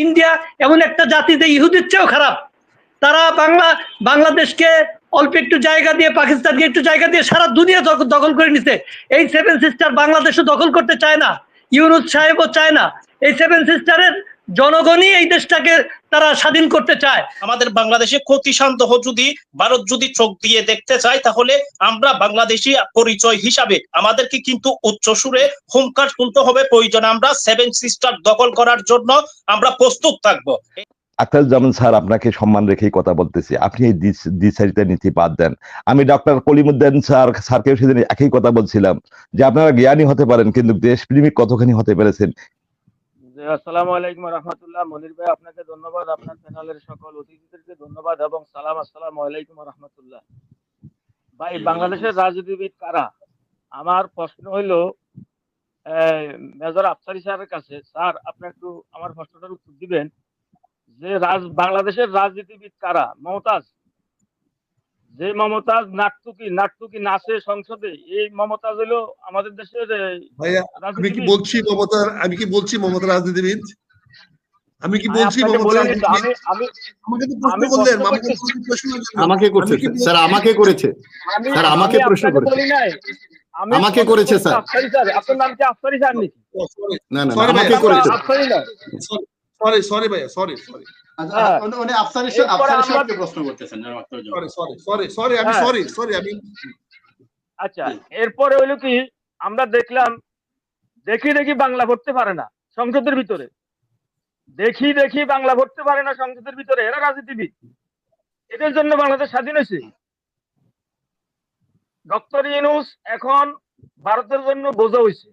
India এমন একটা জাতি যে ইহুদির চেয়েও খারাপ। তারা বাংলাদেশকে অল্প একটু জায়গা দিয়ে, পাকিস্তানকে একটু জায়গা দিয়ে সারা দুনিয়া দখল করে নিছে। এই সেভেন সিস্টার বাংলাদেশও দখল করতে চায় না, ইউনূস সাহেবও চায় না। এই সেভেন সিস্টারের জনগণই এই দেশটাকে তারা স্বাধীন করতে চায়। আমাদের বাংলাদেশে ক্ষতি সান্তহ যদি ভারত যদি চোখ দিয়ে দেখতে চায়, তাহলে আমরা বাংলাদেশি পরিচয় হিসাবে আমাদেরকে কিন্তু উচ্চ সুরে হুঙ্কার তুলতে হবে। প্রয়োজনে আমরা সেভেন সিস্টার দখল করার জন্য আমরা প্রস্তুত থাকবো। আখতারুজ্জামান স্যার, আপনাকে সম্মান রেখেই কথা বলতেছি, আপনি এই দ্বিচারিতা নীতি বাদ দেন। আমি ডক্টর কলিমুদ্দিন স্যারকেও সেদিন একই কথা বলছিলাম যে আপনারা জ্ঞানী হতে পারেন, কিন্তু দেশপ্রেমিক কতখানি হতে পেরেছেন। আসসালামু আলাইকুম রহমতুল্লাহ। মনির ভাই, আপনাকে ধন্যবাদ, আপনার চ্যানেলের সকল অতিথিদেরকে ধন্যবাদ এবং সালাম। আসসালামু আলাইকুম রহমতুল্লাহ। ভাই, বাংলাদেশের রাজনীতিবিদ কারা? আমার প্রশ্ন হইল মেজর আফসারি স্যারের কাছে। স্যার, আপনি একটু আমার প্রশ্নটার উত্তর দিবেন যে বাংলাদেশের রাজনীতিবিদ কারা? মমতাজ, যে মমতাজ নাট্টুকি নাচে সংসদে, এই মমতাজ হলো আমাদের দেশের আমি কি বলছি মমতা রাজনীতিবিদ? আমি কি বলছি আমাকে করছে স্যার, আমাকে করেছে স্যার, আমাকে প্রশ্ন করেছে, আমাকে করেছে স্যার। আপনার নাম কি আফসারি স্যার নাকি? না না, আমাকে করেছে। সরি ভাইয়া, সরি। উনি আফসারি সাহেবকে প্রশ্ন করতেছেন। আমি আচ্ছা, এরপরে হইলো কি, আমরা দেখলাম দেখি বাংলা পড়তে পারে না সংসদের ভিতরে, দেখি বাংলা পড়তে পারে না সংসদের ভিতরে। এরা রাজনীতিবিদ, এদের জন্য বাংলাদেশ স্বাধীন হয়েছে। ডক্টর ইউনূস এখন ভারতের জন্য বোঝা হয়েছে,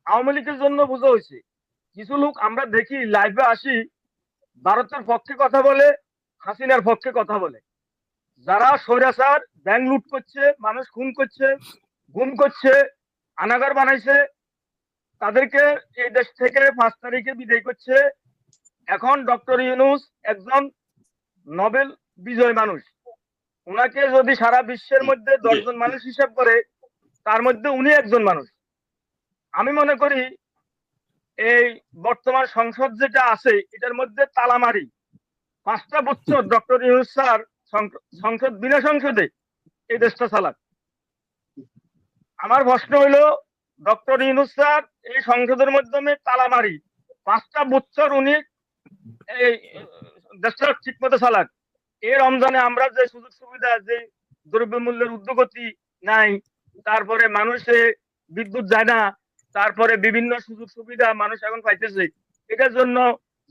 আওয়ামী লীগের জন্য বোঝা হয়েছে। কিছু লোক আমরা দেখি লাইভে আসি, ভারতের পক্ষে কথা বলে, হাসিনার পক্ষে কথা বলে। যারা স্বৈরাচার, ব্যাংক লুট করছে, মানুষ খুন করছে, গুম করছে, আনাগার বানাইছে, তাদেরকে এই দেশ থেকে 5 তারিখে বিদায় করছে। এখন ডক্টর ইউনূস একজন নোবেল বিজয় মানুষ। উনাকে যদি সারা বিশ্বের মধ্যে 10 জন মানুষ হিসাব করে, তার মধ্যে উনি একজন মানুষ। আমি মনে করি এই বর্তমান সংসদ যেটা আছে, এটার মধ্যে তালামারি 5টা বছর ডক্টর ইউনূস স্যার সংসদ বিনা সংসদে এই দেশটা চালাক। আমার প্রশ্ন হইলো, ডক্টর ইউনূস স্যার এই সংসদের মাধ্যমে তালামারি 5টা বছর উনি এই দেশটা ঠিক মতো চালাক। এই রমজানে আমরা যে সুযোগ সুবিধা, যে দ্রব্যমূল্যের ঊর্ধ্বগতি নাই, তারপরে মানুষে বিদ্যুৎ যায় না, তারপরে বিভিন্ন সুযোগ সুবিধা মানুষ এখন পাইতেছে, এটার জন্য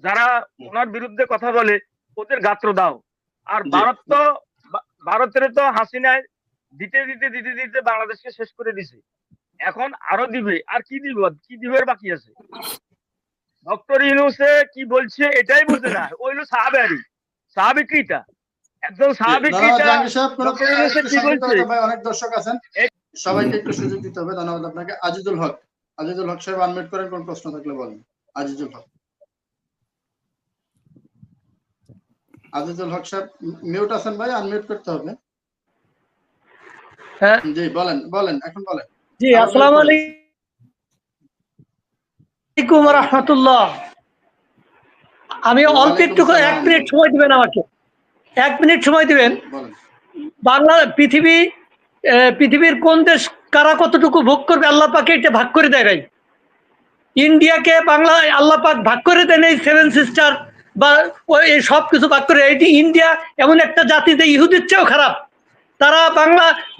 যারা ওনার বিরুদ্ধে কথা বলে ওদের গাত্র দাও। আর ভারতের তো হাসিনায় দিতে বাংলাদেশকে শেষ করে দিছে, এখন আরো দিবে। আর কি দিবে বাকি আছে? ডক্টর ইউনূসে কি বলছে এটাই বুঝে না। ওইলো সাহাবিকৃতা, একজন সাহাবিকৃতা। অনেক দর্শক আছেন, সবাইকে একটু সুযোগ দিতে হবে। ধন্যবাদ আপনাকে। আজিজুল হক সাহেব আনমিউট করেন, কোন প্রশ্ন থাকলে বলেন। আজিজুল হক সাহেব মিউট আছেন ভাই, আনমিউট করতে হবে। হ্যাঁ জি, বলেন এখন বলেন। জি, আসসালামু আলাইকুম ওয়া রাহমাতুল্লাহ। আমি অল্প একটু 1 মিনিট সময় দিবেন আমাকে, 1 মিনিট সময় দিবেন। বাংলা পৃথিবীর কোন দেশ কারা কতটুকু ভোগ করবে আল্লাহ পাকে এটা ভাগ করে দেয়। ইন্ডিয়াকে বাংলা আল্লাহ পাক ভাগ করে দেন এই 7 সিস্টার বা এই সব কিছু ভাগ করে। এটি ইন্ডিয়া এমন একটা জাতি যে ইহুদির চেয়েও খারাপ। তারা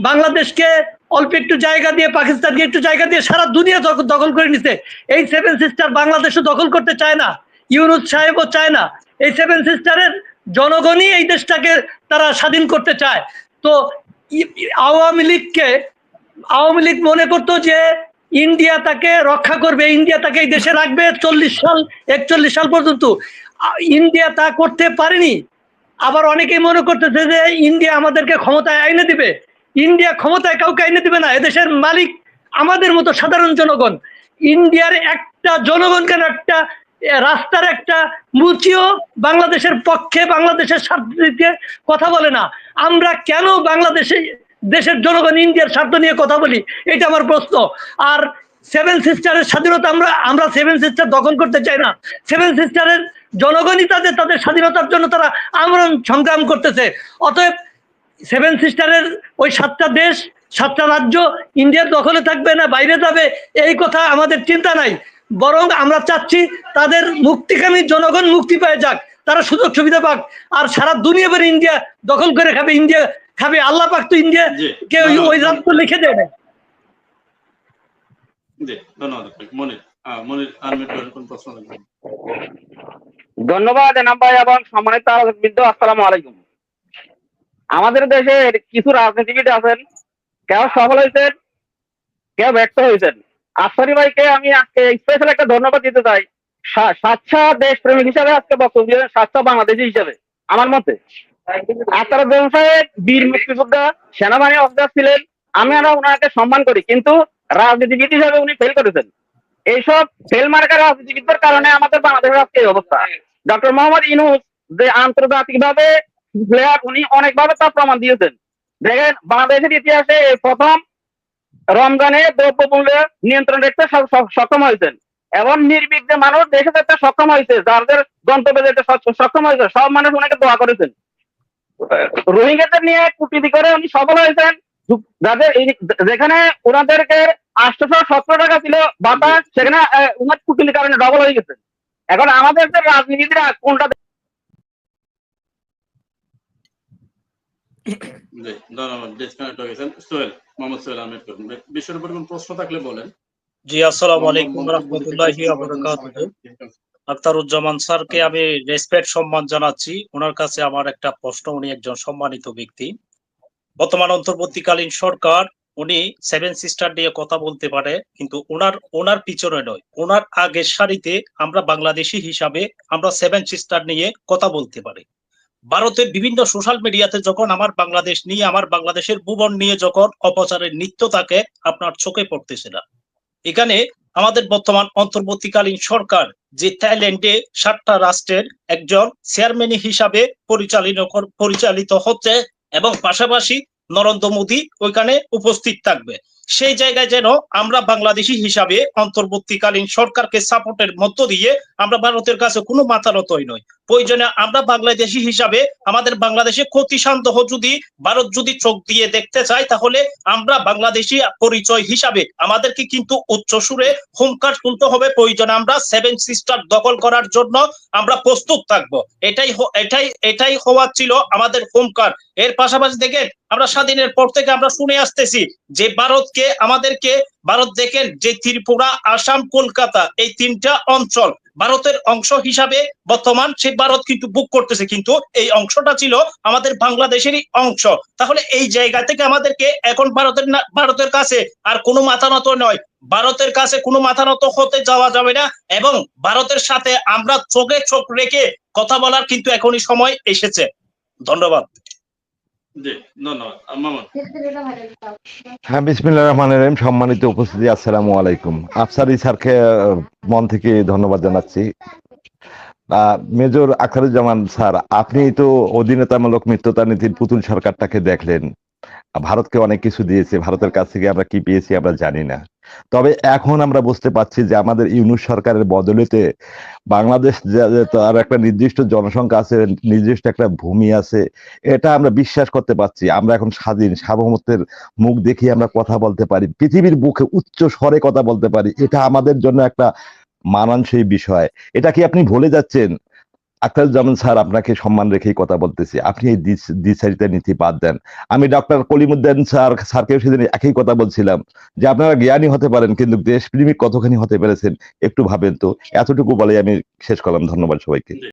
বাংলাদেশকে অল্প একটু জায়গা দিয়ে, পাকিস্তানকে একটু জায়গা দিয়ে সারা দুনিয়া দখল করে নিছে। এই 7 সিস্টার বাংলাদেশও দখল করতে চায় না, ইউনূস সাহেবও চায় না। এই 7 সিস্টারের জনগণই এই দেশটাকে তারা স্বাধীন করতে চায়। তো আওয়ামী লীগ মনে করতো যে ইন্ডিয়া তাকে রক্ষা করবে, ইন্ডিয়া তাকে এই দেশে রাখবে 41 সাল পর্যন্ত। ইন্ডিয়া তা করতে পারেনি। আবার অনেকেই মনে করতেছে যে ইন্ডিয়া আমাদেরকে ক্ষমতায় আইনে দিবে। ইন্ডিয়া ক্ষমতায় কাউকে আইনে দিবে না, এদেশের মালিক আমাদের মতো সাধারণ জনগণ। ইন্ডিয়ার একটা জনগণ কেন একটা রাস্তার একটা মুচিও বাংলাদেশের পক্ষে, বাংলাদেশের স্বার্থে কথা বলে না। আমরা কেন দেশের জনগণ ইন্ডিয়ার স্বার্থ নিয়ে কথা বলি, এটা আমার প্রশ্ন। আর 7 সিস্টারের স্বাধীনতা আমরা 7 সিস্টার দখল করতে চাই না। 7 সিস্টারের জনগণই তাদের তাদের স্বাধীনতার জন্য তারা আন্দোলন সংগ্রাম করতেছে। অতএব সেভেন সিস্টারের ওই 7টা দেশ 7টা রাজ্য ইন্ডিয়ার দখলে থাকবে না বাইরে যাবে এই কথা আমাদের চিন্তা নাই, বরং আমরা চাচ্ছি তাদের মুক্তিকামী জনগণ মুক্তি পেয়ে যাক, তারা সুযোগ সুবিধা পাক, আর সারা দুনিয়া ভরে ইন্ডিয়া দখল করে খাবে, ইন্ডিয়া খাবে। আল্লাহ পাক তো ইন্ডিয়া কে ওই রাজ্য লিখে দেয় না। ধন্যবাদ এনাম ভাই এবং সম্মানিত আলোচকবৃন্দ, আসসালামু আলাইকুম। আমাদের দেশের কিছু রাজনীতিবিদ আছেন, কেউ সফল হয়েছেন, কেউ ব্যর্থ হয়েছেন। আফসারি ভাইকে আমি আজকে স্পেশাল একটা ধন্যবাদ দিতে চাই, স্বাচ্ছা দেশপ্রেমিক হিসাবে আজকে বক্তব্য দিলেন, স্বাচ্ছা বাংলাদেশি হিসাবে। আমার মতে আফসার সাহেব বীর মুক্তিযোদ্ধা, সেনাবাহিনী অফিসার ছিলেন, আমি ওনাকে সম্মান করি, কিন্তু রাজনীতিবিদ হিসাবে উনি ফেল করেছেন। এইসব ফেল মার্কা রাজনীতিবিদদের কারণে আমাদের বাংলাদেশের আজকে এই অবস্থা। ডক্টর মোহাম্মদ ইউনূস যে আন্তর্জাতিক ভাবে প্লেয়ার, উনি অনেকভাবে তার প্রমাণ দিয়েছেন। দেখেন বাংলাদেশের ইতিহাসে প্রথম রমজানে দ্রব্যমূল্য নিয়ন্ত্রণ রাখতে সক্ষম হয়েছেন এবং নির্বিঘ্নে মানুষ দেশে যেতে সক্ষম হয়েছে, যাদের গন্তব্যে যেতে সক্ষম হয়েছে, সব মানুষ ওনাকে দোয়া করেছেন। রোহিঙ্গাদের নিয়ে কূটনীতি করে উনি সফল হয়েছেন, যাদের যেখানে ওনাদেরকে 817 টাকা ছিল বাতা, সেখানে উনার কূটনীতির কারণে ডবল হয়ে গেছে। এখন আমাদের যে রাজনীতিরা কোনটা জি, আসসালামু আলাইকুম রাহমাতুল্লাহি ওয়া বারাকাতুহু। আখতারুজ্জামান স্যারকে আমি রেসপেক্ট সম্মান জানাচ্ছি। ওনার কাছে আমার একটা প্রশ্ন, উনি একজন সম্মানিত ব্যক্তি। বর্তমান অন্তর্বর্তীকালীন সরকার, উনি সেভেন সিস্টার নিয়ে কথা বলতে পারে, কিন্তু ওনার পিছনে নয়, ওনার আগের সারিতে আমরা বাংলাদেশি হিসাবে আমরা সেভেন সিস্টার নিয়ে কথা বলতে পারি। ভারতের বিভিন্ন সোশ্যাল মিডিয়াতে যখন আমার বাংলাদেশ নিয়ে, আমার বাংলাদেশের ভুবন নিয়ে যখন অপচারের নৃত্য থাকে, আপনার চোখে পড়তেছে না। এখানে আমাদের বর্তমান অন্তর্বর্তীকালীন সরকার যে থাইল্যান্ডে 7টা রাষ্ট্রের একজন চেয়ারম্যান হিসাবে পরিচালিত হচ্ছে এবং পাশাপাশি নরেন্দ্র মোদী ওইখানে উপস্থিত থাকবে, সেই জায়গায় যেন আমরা বাংলাদেশি হিসাবে অন্তর্বর্তীকালীন সরকারকে সাপোর্টের মধ্য দিয়ে আমরা ভারতের কাছে কোনো মাথা নতই নয়। প্রয়োজনে আমরা বাংলাদেশি হিসাবে আমাদের বাংলাদেশে ক্ষতি সান্তহ যদি ভারত যদি চোখ দিয়ে দেখতে চায়, তাহলে আমরা বাংলাদেশি পরিচয় হিসাবে আমাদেরকে কিন্তু উচ্চ সুরে হুঙ্কার তুলতে হবে। প্রয়োজনে আমরা সেভেন সিস্টার দখল করার জন্য আমরা প্রস্তুত থাকবো। এটাই হওয়ার ছিল আমাদের হুঙ্কার। এর পাশাপাশি দেখেন, আমরা স্বাধীনের পর থেকে আমরা শুনে আসতেছি যে ভারত দেখেন যে ত্রিপুরা, আসাম, কলকাতা এই 3টা অঞ্চল ভারতের অংশ হিসাবে বর্তমান সেই ভারত কিন্তু বুক করতেছে, কিন্তু এই অংশটা ছিল আমাদের বাংলাদেশেরই অংশ। তাহলে এই জায়গা থেকে আমাদেরকে এখন ভারতের কাছে আর কোনো মাথা নত নয়, ভারতের কাছে কোনো মাথা নত হতে যাওয়া যাবে না এবং ভারতের সাথে আমরা চোখে চোখ রেখে কথা বলার কিন্তু এখনই সময় এসেছে। ধন্যবাদ। হ্যাঁ, বিসমিল্লাহির রহমানির রহিম। সম্মানিত উপস্থিতি, আসসালামু আলাইকুম। আফসারি স্যারকে মন থেকে ধন্যবাদ জানাচ্ছি। মেজর আখতারুজ্জামান স্যার, আপনি তো অধীনতামূলক মিত্রতা নীতির পুতুল সরকারটাকে দেখলেন। ভারতকে অনেক কিছু দিয়েছে, ভারতের কাছ থেকে আমরা কি পেয়েছি আমরা জানি না। তবে এখন আমরা বুঝতে পারছি যে আমাদের ইউনূস সরকারের বদলেতে বাংলাদেশ তার একটা নির্দিষ্ট জনসংখ্যা আছে, নির্দিষ্ট একটা ভূমি আছে, এটা আমরা বিশ্বাস করতে পারছি। আমরা এখন স্বাধীন, সার্বভৌমত্বের মুখ দেখিয়ে আমরা কথা বলতে পারি, পৃথিবীর বুকে উচ্চ স্বরে কথা বলতে পারি। এটা আমাদের জন্য একটা মানানসই বিষয়। এটা কি আপনি ভুলে যাচ্ছেন? আখতারুজ্জামান স্যার, আপনাকে সম্মান রেখেই কথা বলতেছি, আপনি এই দ্বিচারিতা নীতি বাদ দেন। আমি ডক্টর কলিমুদ্দিন স্যারকেও সেদিন একই কথা বলছিলাম যে আপনারা জ্ঞানী হতে পারেন, কিন্তু দেশপ্রেমিক কতখানি হতে পেরেছেন একটু ভাবেন তো। এতটুকু বলে আমি শেষ করলাম। ধন্যবাদ সবাইকে।